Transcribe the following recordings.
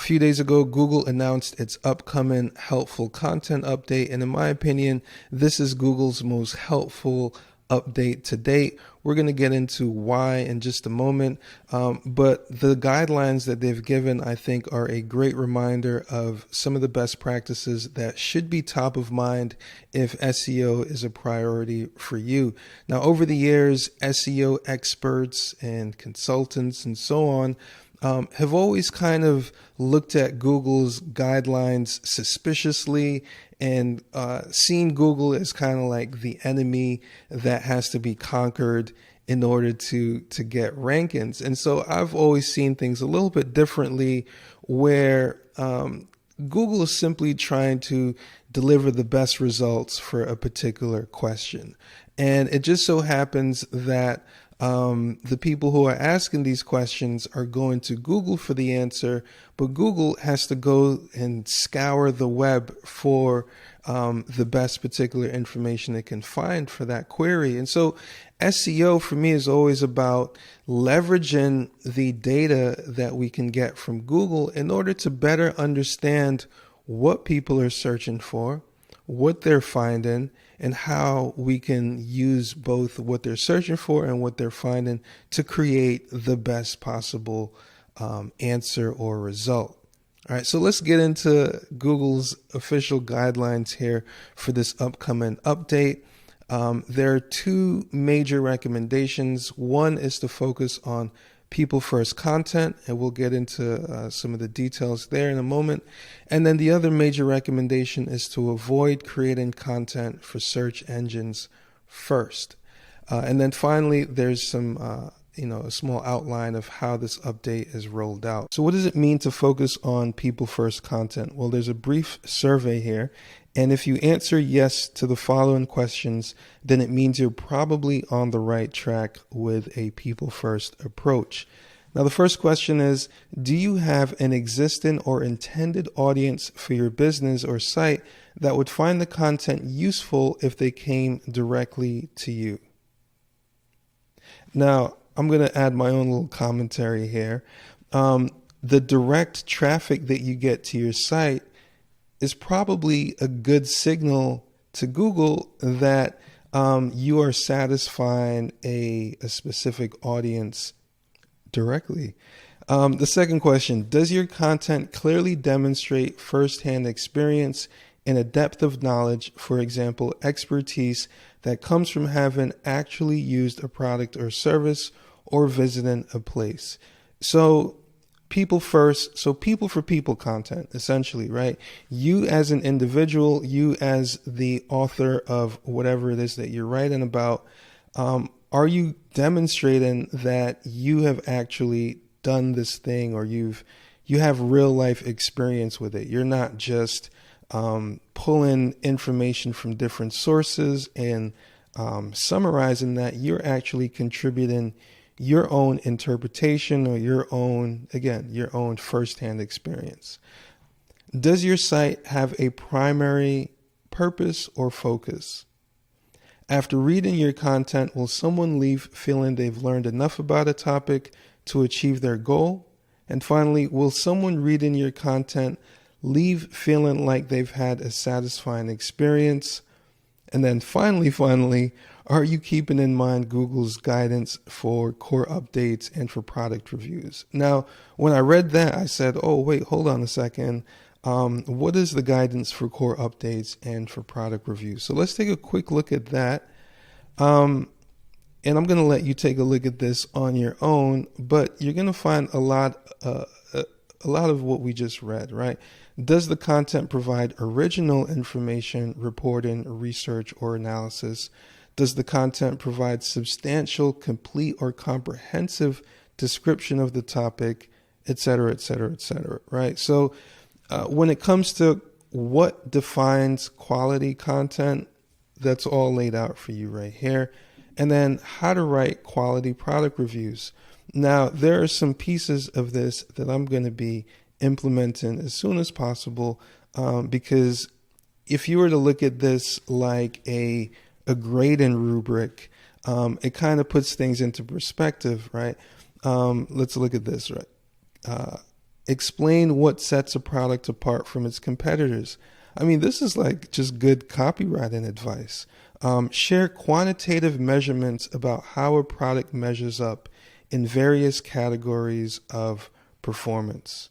A few days ago, Google announced its upcoming helpful content update, and in my opinion, this is Google's most helpful update to date. We're going to get into why in just a moment, but the guidelines that they've given, I think, are a great reminder of some of the best practices that should be top of mind if SEO is a priority for you. Now, over the years, SEO experts and consultants and so on have always kind of looked at Google's guidelines suspiciously and seen Google as kind of like the enemy that has to be conquered in order to get rankings. And so I've always seen things a little bit differently, where Google is simply trying to deliver the best results for a particular question. And it just so happens that the people who are asking these questions are going to Google for the answer, but Google has to go and scour the web for the best particular information it can find for that query. And so SEO for me is always about leveraging the data that we can get from Google in order to better understand what people are searching for, what they're finding, and how we can use both what they're searching for and what they're finding to create the best possible answer or result. All right, so let's get into Google's official guidelines here for this upcoming update. There are two major recommendations. One is to focus on people first content, and we'll get into some of the details there in a moment. And then the other major recommendation is to avoid creating content for search engines first. And then finally, there's some a small outline of how this update is rolled out. So what does it mean to focus on people first content? Well, there's a brief survey here, and if you answer yes to the following questions, then it means you're probably on the right track with a people first approach. Now, the first question is, do you have an existing or intended audience for your business or site that would find the content useful if they came directly to you? Now, I'm going to add my own little commentary here. The direct traffic that you get to your site is probably a good signal to Google that you are satisfying a specific audience directly. The second question, does your content clearly demonstrate firsthand experience and a depth of knowledge, for example, expertise that comes from having actually used a product or service or visiting a place? So people first, so people for people content, essentially, right? You as an individual, you as the author of whatever it is that you're writing about, are you demonstrating that you have actually done this thing, or you have real life experience with it? You're not just pulling information from different sources and summarizing that. You're actually contributing your own interpretation or your own firsthand experience. Does your site have a primary purpose or focus? After reading your content, will someone leave feeling they've learned enough about a topic to achieve their goal? And finally, will someone reading your content leave feeling like they've had a satisfying experience? And then finally, are you keeping in mind Google's guidance for core updates and for product reviews? Now, when I read that, I said, oh, wait, hold on a second. What is the guidance for core updates and for product reviews? So let's take a quick look at that. And I'm going to let you take a look at this on your own, but you're going to find a lot of what we just read, right? Does the content provide original information, reporting, research, or analysis? Does the content provide substantial, complete, or comprehensive description of the topic, et cetera, et cetera, et cetera, right? So when it comes to what defines quality content, that's all laid out for you right here. And then how to write quality product reviews. Now, there are some pieces of this that I'm going to be implementing as soon as possible, because if you were to look at this like a grading rubric, it kind of puts things into perspective, right? Let's look at this, right? Explain what sets a product apart from its competitors. I mean, this is like just good copywriting advice. Share quantitative measurements about how a product measures up in various categories of performance.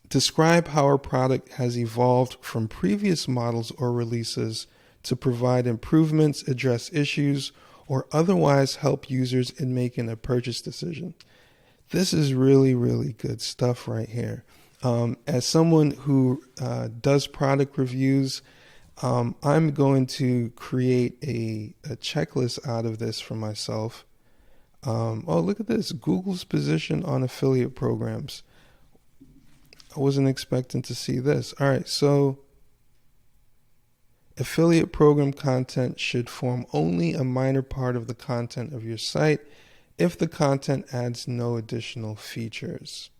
Describe how a product has evolved from previous models or releases to provide improvements, address issues, or otherwise help users in making a purchase decision. This is really, really good stuff right here. As someone who does product reviews, I'm going to create a checklist out of this for myself. Oh, look at this. Google's position on affiliate programs. I wasn't expecting to see this. All right, so affiliate program content should form only a minor part of the content of your site if the content adds no additional features.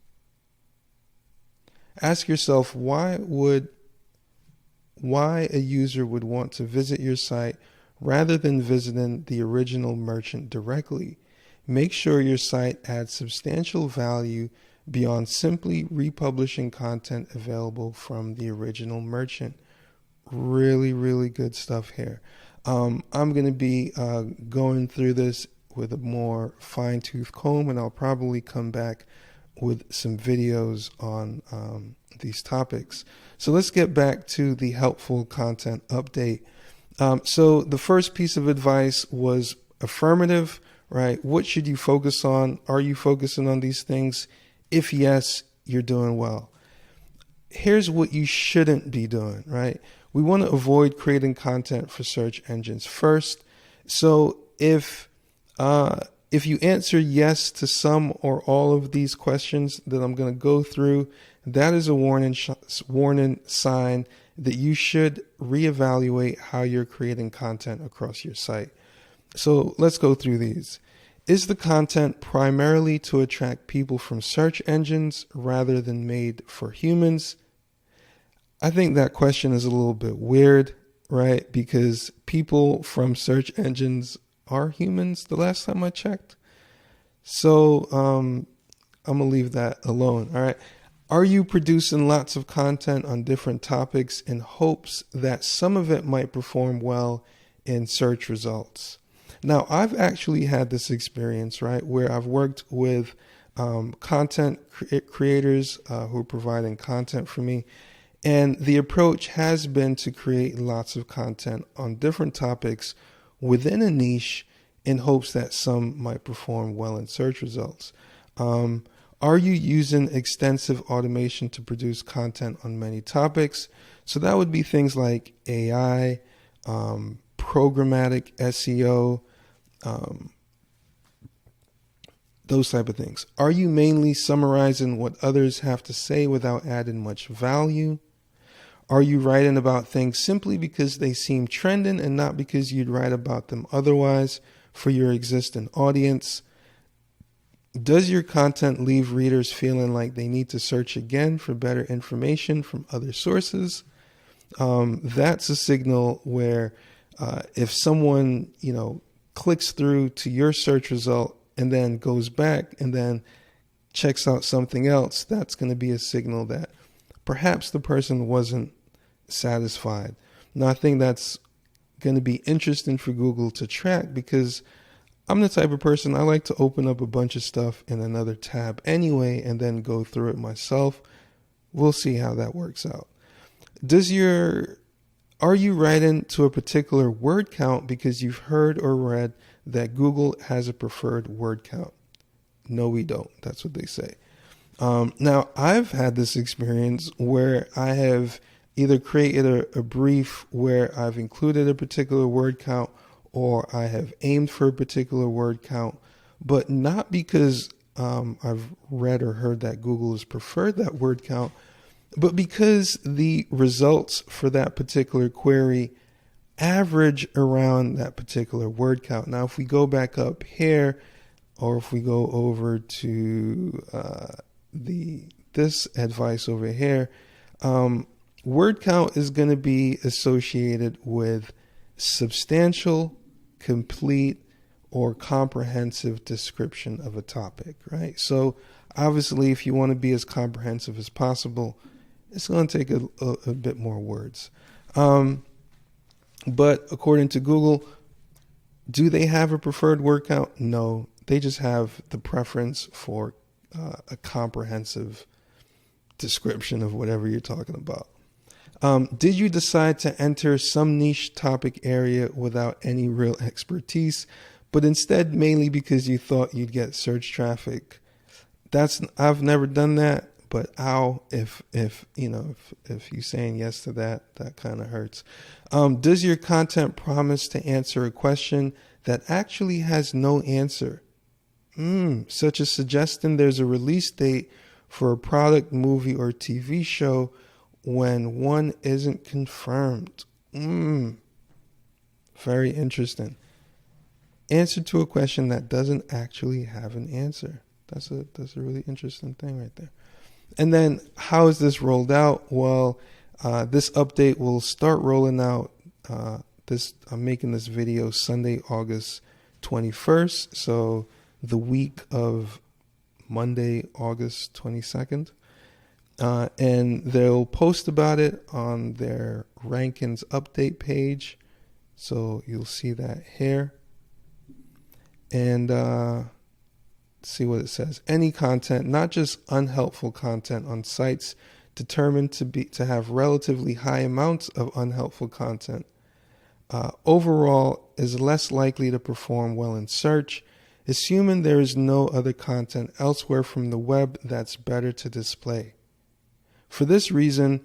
Ask yourself why a user would want to visit your site rather than visiting the original merchant directly. Make sure your site adds substantial value beyond simply republishing content available from the original merchant. Really, really good stuff here. I'm going to be going through this with a more fine-tooth comb, and I'll probably come back with some videos on these topics. So let's get back to the helpful content update. So the first piece of advice was affirmative, right? What should you focus on? Are you focusing on these things? If yes, you're doing well. Here's what you shouldn't be doing, right? We want to avoid creating content for search engines first. So if you answer yes to some or all of these questions that I'm going to go through, that is a warning sign that you should reevaluate how you're creating content across your site. So let's go through these. Is the content primarily to attract people from search engines rather than made for humans? I think that question is a little bit weird, right? Because people from search engines are humans the last time I checked. So I'm going to leave that alone, all right? Are you producing lots of content on different topics in hopes that some of it might perform well in search results? Now, I've actually had this experience, right, where I've worked with content creators who are providing content for me. And the approach has been to create lots of content on different topics within a niche in hopes that some might perform well in search results. Are you using extensive automation to produce content on many topics? So that would be things like AI, programmatic SEO, those type of things. Are you mainly summarizing what others have to say without adding much value? Are you writing about things simply because they seem trending and not because you'd write about them otherwise for your existing audience? Does your content leave readers feeling like they need to search again for better information from other sources? That's a signal where if someone, clicks through to your search result and then goes back and then checks out something else, that's going to be a signal that perhaps the person wasn't satisfied. Now, I think that's going to be interesting for Google to track because I'm the type of person, I like to open up a bunch of stuff in another tab anyway and then go through it myself. We'll see how that works out. Are you writing to a particular word count because you've heard or read that Google has a preferred word count? No, we don't. That's what they say. Now, I've had this experience where I have either created a brief where I've included a particular word count or I have aimed for a particular word count, but not because I've read or heard that Google has preferred that word count, but because the results for that particular query average around that particular word count. Now, if we go back up here, or if we go over to this advice over here, word count is going to be associated with substantial, complete, or comprehensive description of a topic, right? So Obviously, if you want to be as comprehensive as possible, it's going to take a bit more words. But according to Google, do they have a preferred word count? No, they just have the preference for a comprehensive description of whatever you're talking about. Did you decide to enter some niche topic area without any real expertise, but instead mainly because you thought you'd get search traffic? I've never done that, but if you saying yes to that, that kind of hurts. Does your content promise to answer a question that actually has no answer? Such as suggesting there's a release date for a product, movie, or TV show when one isn't confirmed. Very interesting. Answer to a question that doesn't actually have an answer. That's a really interesting thing right there. And then how is this rolled out? Well, this update will start rolling out. I'm making this video Sunday, August 21st. So the week of Monday, August 22nd. And they'll post about it on their rankings update page. So you'll see that here. And see what it says. Any content, not just unhelpful content, on sites determined to have relatively high amounts of unhelpful content, overall is less likely to perform well in search, assuming there is no other content elsewhere from the web that's better to display. For this reason,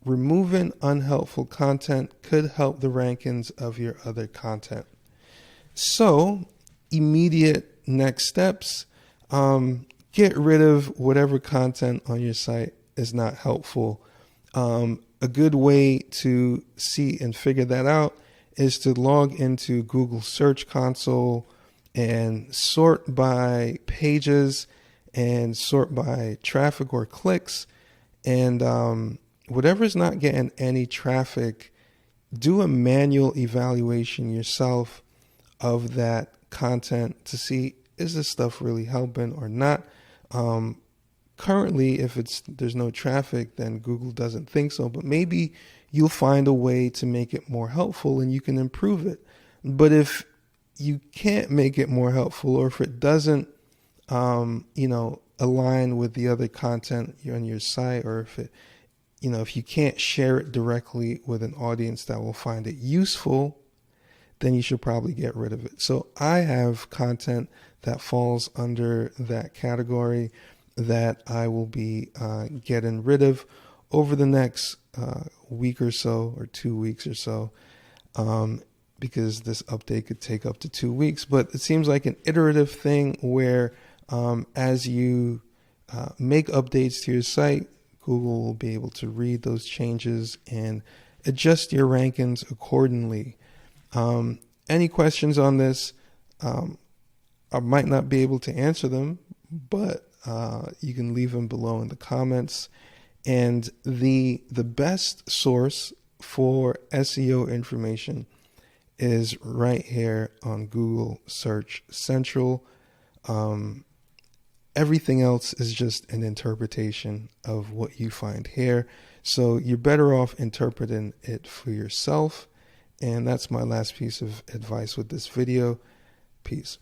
removing unhelpful content could help the rankings of your other content. So, immediate next steps. Get rid of whatever content on your site is not helpful. A good way to see and figure that out is to log into Google Search Console and sort by pages and sort by traffic or clicks. And whatever's not getting any traffic, do a manual evaluation yourself of that content to see, is this stuff really helping or not? Currently, if there's no traffic, then Google doesn't think so, but maybe you'll find a way to make it more helpful and you can improve it. But if you can't make it more helpful, or if it doesn't, align with the other content on your site, or if you can't share it directly with an audience that will find it useful, then you should probably get rid of it. So I have content that falls under that category that I will be getting rid of over the next week or so, or 2 weeks or so, because this update could take up to 2 weeks. But it seems like an iterative thing where as you make updates to your site, Google will be able to read those changes and adjust your rankings accordingly. Any questions on this? I might not be able to answer them, but you can leave them below in the comments. And the best source for SEO information is right here on Google Search Central. Everything else is just an interpretation of what you find here. So you're better off interpreting it for yourself. And that's my last piece of advice with this video. Peace.